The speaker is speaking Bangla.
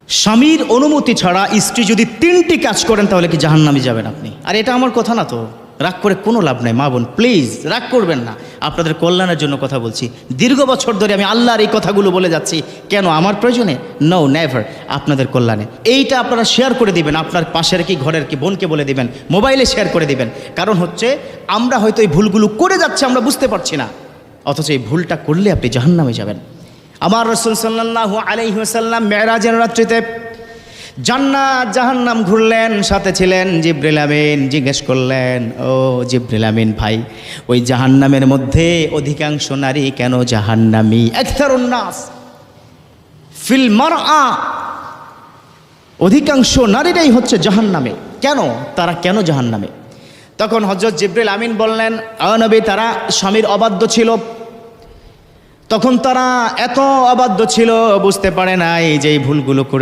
স্বামীর অনুমতি ছাড়া স্ত্রী যদি 3টি কাজ করেন তাহলে কি জাহান্নামে যাবেন আপনি? আর এটা আমার কথা না তো, রাগ করে কোনো লাভ নাই। মা বোন প্লিজ রাগ করবেন না, আপনাদের কল্যাণের জন্য কথা বলছি। দীর্ঘ বছর ধরে আমি আল্লাহর এই কথাগুলো বলে যাচ্ছি। কেন? আমার প্রয়োজনে? নো, নেভার, আপনাদের কল্যাণে। এইটা আপনারা শেয়ার করে দিবেন, আপনার পাশের কি ঘরের কি বোনকে বলে দিবেন, মোবাইলে শেয়ার করে দিবেন। কারণ হচ্ছে আমরা হয়তো এই ভুলগুলো করে যাচ্ছি, আমরা বুঝতে পারছি না, অথচ এই ভুলটা করলে আপনি জাহান্নামে যাবেন। আমার রাসূল সাল্লাল্লাহু আলাইহি ওয়াসাল্লাম মেরাজের রাত্রিতে জান্নাত জাহান্নাম ঘুরলেন, সাথে ছিলেন জিবরিল আমিন। জিজ্ঞেস করলেন, ও জিবরিল আমিন ভাই, ওই জাহান্নামের মধ্যে অধিকাংশ নারী কেন জাহান্নামী? আকসারুন নাস ফিল মারআ, অধিকাংশ নারীরাই হচ্ছে জাহান্নামে। কেন? তারা কেন জাহান্নামে? তখন হযরত জিবরিল আমিন বললেন, ও নবী, তারা স্বামীর অবাধ্য ছিল। তখন তারা এত অবাধ্য ছিল, বুঝতে পারে নাই যে এই ভুলগুলো করে